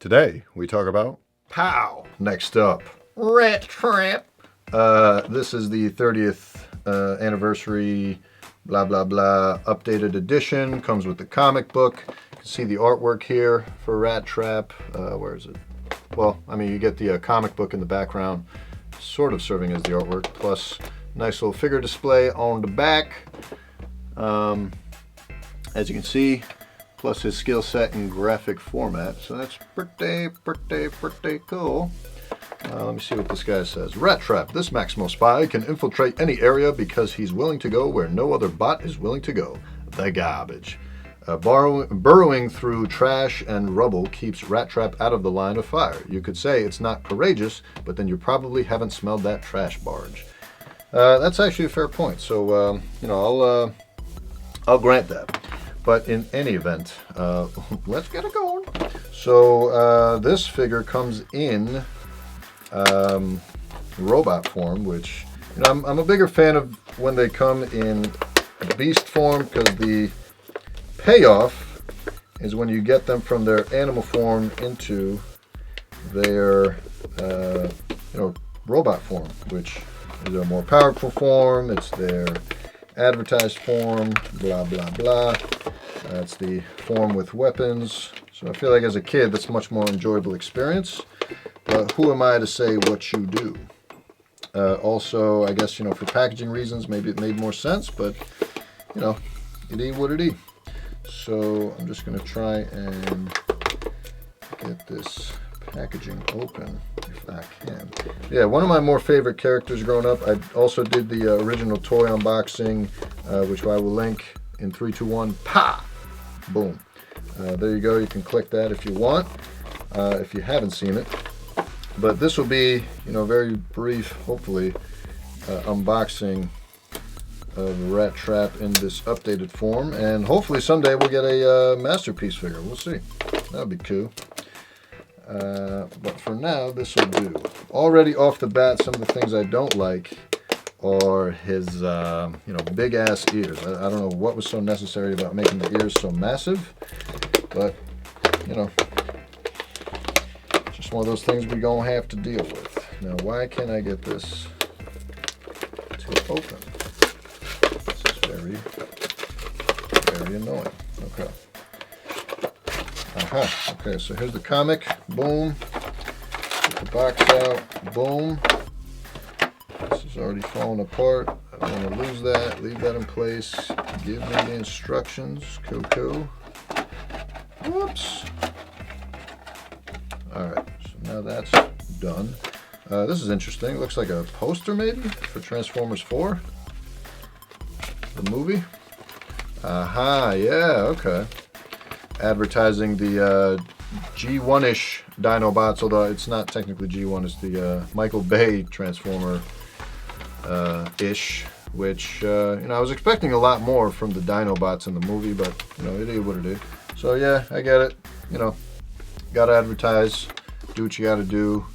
Today we talk about POW. Next up, Ratttrap. This is the 30th anniversary, blah blah blah, updated edition. Comes with the comic book. You can see the artwork here for Ratttrap. Where is it? Well, I mean, you get the comic book in the background, sort of serving as the artwork, plus nice little figure display on the back. As you can see, plus his skill set in graphic format. So that's pretty cool. Let me see what this guy says. Ratttrap, this Maximo spy can infiltrate any area because he's willing to go where no other bot is willing to go. The garbage. Burrowing through trash and rubble keeps Ratttrap out of the line of fire. You could say it's not courageous, but then you probably haven't smelled that trash barge. That's actually a fair point. So, I'll grant that. But in any event, let's get it going. So this figure comes in robot form, which I'm a bigger fan of when they come in beast form, because the payoff is when you get them from their animal form into their robot form, which is a more powerful form. It's their advertised form, blah blah blah. That's the form with weapons. So I feel like as a kid that's a much more enjoyable experience. But who am I to say what you do? Also, I guess, for packaging reasons, maybe it made more sense, but it ain't what it is. So I'm just going to try and get this packaging open if I can. Yeah, one of my more favorite characters growing up. I also did the original toy unboxing, which I will link in 3, 2, 1. Pa! Boom. There you go. You can click that if you want, if you haven't seen it. But this will be, very brief, hopefully, unboxing of Ratttrap in this updated form. And hopefully someday we'll get a masterpiece figure. We'll see. That would be cool. But for now, this will do. Already off the bat, some of the things I don't like are his, big ass ears. I don't know what was so necessary about making the ears so massive, but, just one of those things we're going to have to deal with. Now, why can't I get this to open? This is very, very annoying. Okay. Aha. Okay, so here's the comic. Boom. Get the box out. Boom. This is already falling apart. I don't want to lose that. Leave that in place. Give me the instructions. Cool. Whoops. Alright, so now that's done. This is interesting. It looks like a poster maybe for Transformers 4. The movie. Aha, yeah, okay. Advertising the G1-ish dinobots, although it's not technically G1, it's the Michael Bay Transformer ish, which I was expecting a lot more from the dinobots in the movie, but it is what it is. So yeah, I get it. Gotta advertise, do what you gotta do.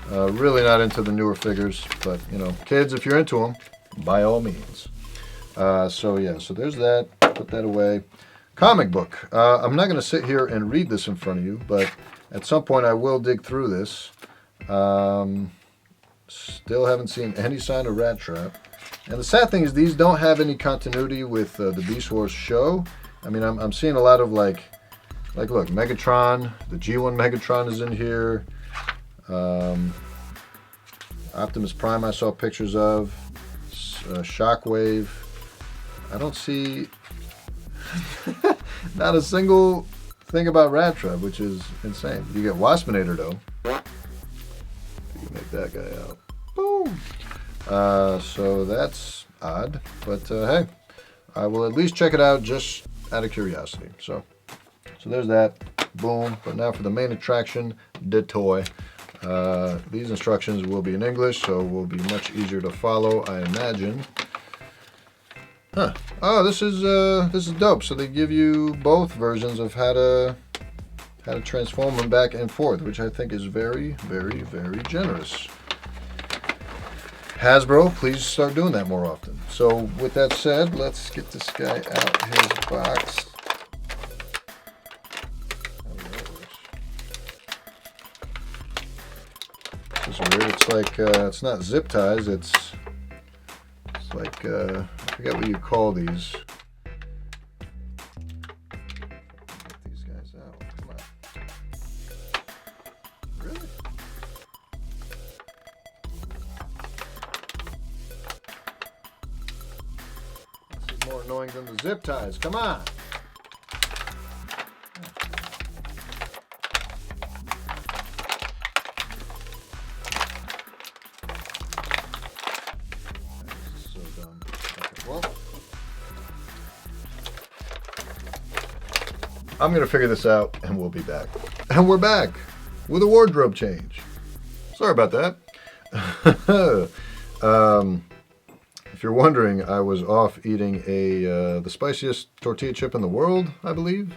Really not into the newer figures, but kids, if you're into them, by all means. So there's that. Put that away. Comic book. I'm not going to sit here and read this in front of you, but at some point I will dig through this. Still haven't seen any sign of Ratttrap. And the sad thing is these don't have any continuity with the Beast Wars show. I mean, I'm seeing a lot of like look, Megatron. The G1 Megatron is in here. Optimus Prime I saw pictures of. Shockwave. I don't see not a single thing about Ratttrap, which is insane. You get Waspinator though. You can make that guy out. Boom. So that's odd, but hey, I will at least check it out just out of curiosity. So there's that. Boom. But now for the main attraction, the toy. These instructions will be in English, so will be much easier to follow, I imagine. Huh. Oh, this is dope. So they give you both versions of how to transform them back and forth, which I think is very, very, very generous. Hasbro, please start doing that more often. So with that said, let's get this guy out his box. This is weird. It's like, it's not zip ties, it's like, I forget what you call these. Get these guys out. Come on. Really? This is more annoying than the zip ties. Come on. I'm going to figure this out and we'll be back. And we're back with a wardrobe change. Sorry about that. If you're wondering, I was off eating the spiciest tortilla chip in the world, I believe.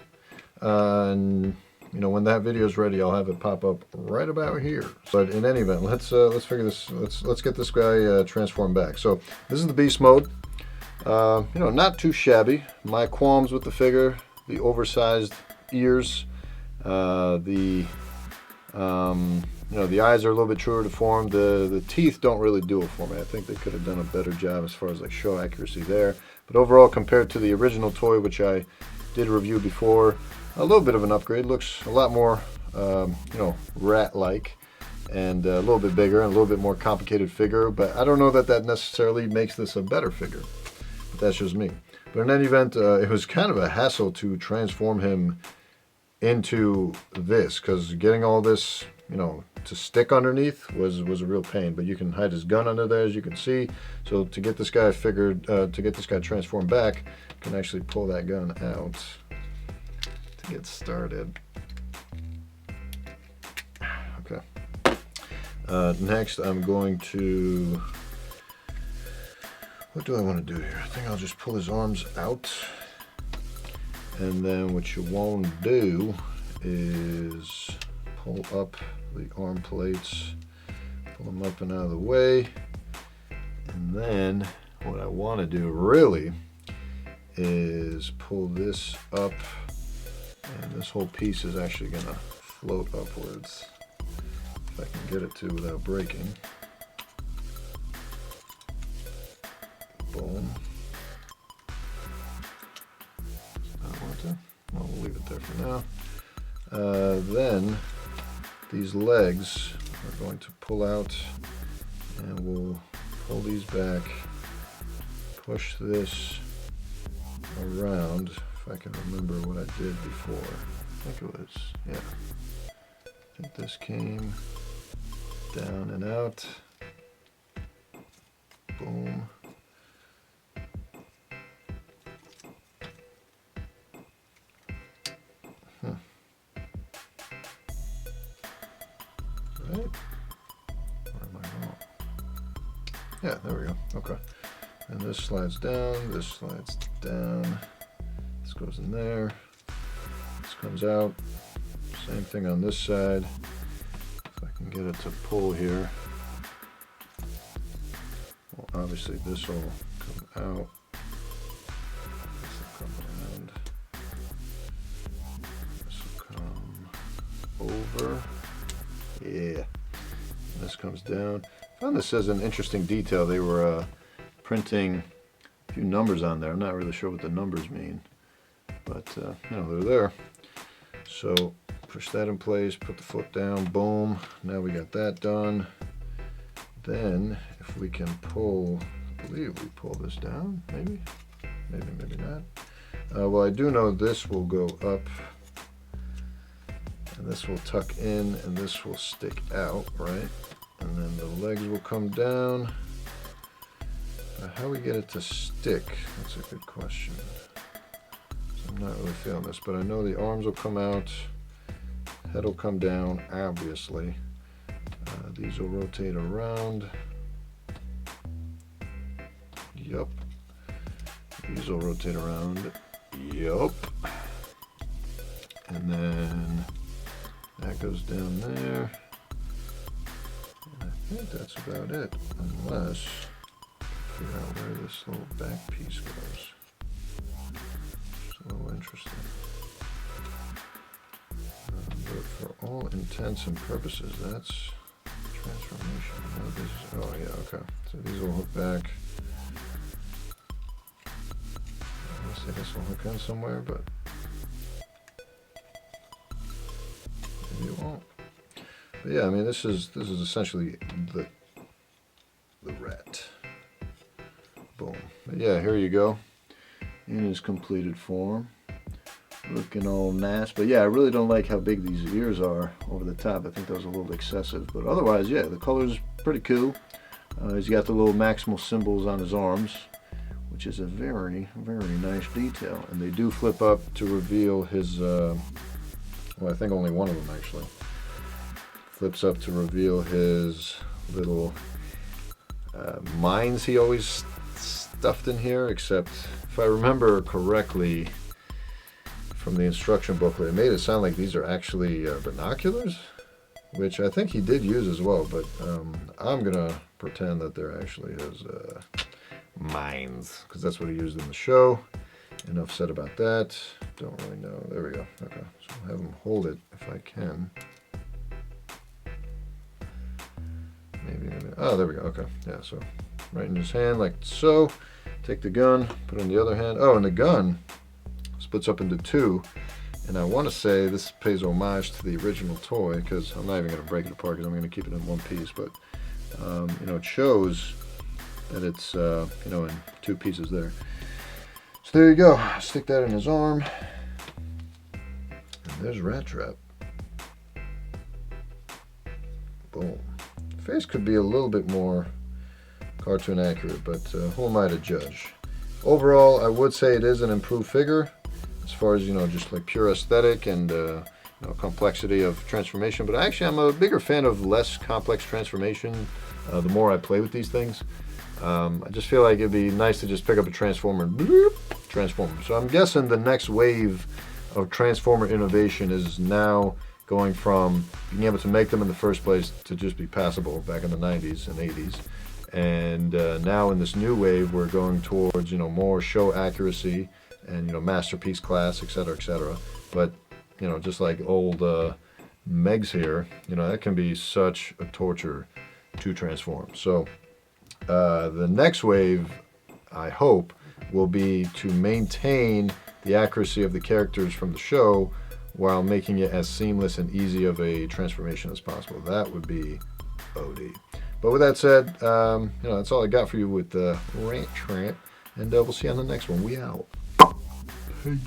And you know, when that video is ready, I'll have it pop up right about here. But in any event, let's figure this. Let's get this guy transformed back. So this is the beast mode. You know, not too shabby. My qualms with the figure: the oversized ears, you know, the eyes are a little bit truer to form. The teeth don't really do it for me. I think they could have done a better job as far as like show accuracy there. But overall, compared to the original toy, which I did review before, a little bit of an upgrade. Looks a lot more, you know, rat-like, and a little bit bigger and a little bit more complicated figure. But I don't know that that necessarily makes this a better figure. But that's just me. But in any event, it was kind of a hassle to transform him into this, because getting all this, you know, to stick underneath was a real pain. But you can hide his gun under there, as you can see. So to get this guy transformed back, you can actually pull that gun out to get started. Okay. Next, I'm going to... What do I want to do here? I think I'll just pull his arms out. And then what you want to do is pull up the arm plates, pull them up and out of the way. And then what I want to do really is pull this up, and this whole piece is actually going to float upwards. If I can get it to without breaking. Boom. Well, we'll leave it there for now. Then these legs are going to pull out, and we'll pull these back, push this around. If I can remember what I did before. I think it was, yeah. I think this came down and out. Boom. Right? Or am I wrong? Yeah, there we go. Okay. And this slides down, this slides down, this goes in there, this comes out. Same thing on this side. If I can get it to pull here. Well, obviously this will come out. This will come around. This will come over. Yeah. And this comes down. I found this as an interesting detail. They were printing a few numbers on there. I'm not really sure what the numbers mean, but you know, they're there. So push that in place, put the foot down, boom. Now we got that done. Then if we can pull, I believe we pull this down, maybe not. Well, I do know this will go up, and this will tuck in, and this will stick out, right? And then the legs will come down. How we get it to stick, that's a good question. So I'm not really feeling this, but I know the arms will come out, head will come down, obviously. These will rotate around. Yup. These will rotate around. Yup. And then that goes down there. And I think that's about it, unless I can figure out where this little back piece goes. It's a little interesting. But for all intents and purposes, that's transformation. Oh yeah, okay. So these will hook back. I guess will hook in somewhere, but maybe it won't. But yeah, I mean this is essentially the rat. Boom. But yeah, here you go. In his completed form. Looking all nice. But yeah, I really don't like how big these ears are over the top. I think that was a little excessive. But otherwise, yeah, the color's pretty cool. He's got the little maximal symbols on his arms, which is a very, very nice detail. And they do flip up to reveal his, well, I think only one of them actually. Flips up to reveal his little mines he always stuffed in here, except if I remember correctly from the instruction booklet, it made it sound like these are actually binoculars, which I think he did use as well, but I'm gonna pretend that they're actually his mines, because that's what he used in the show. Enough said about that. Don't really know. There we go. Okay, so I'll have him hold it if I can. Maybe. Oh, there we go. Okay, yeah. So right in his hand, like so. Take the gun, put it in the other hand. Oh, and the gun splits up into two. And I want to say this pays homage to the original toy, because I'm not even going to break it apart because I'm going to keep it in one piece. But you know, it shows that it's you know, in two pieces there. So there you go. Stick that in his arm. And there's Ratttrap. Boom. Face could be a little bit more cartoon accurate, but who am I to judge? Overall, I would say it is an improved figure as far as, you know, just like pure aesthetic and you know, complexity of transformation. But actually, I'm a bigger fan of less complex transformation the more I play with these things. I just feel like it'd be nice to just pick up a transformer and bloop, transform them. So I'm guessing the next wave of transformer innovation is now going from being able to make them in the first place to just be passable back in the 90s and 80s. And now in this new wave, we're going towards, you know, more show accuracy and, you know, masterpiece class, etc., etc. But, you know, just like old Megs here, you know, that can be such a torture to transform. So the next wave, I hope, will be to maintain the accuracy of the characters from the show while making it as seamless and easy of a transformation as possible. That would be OD. But with that said, you know, that's all I got for you with the Ratttrap, and we'll see you on the next one. We out. Peace.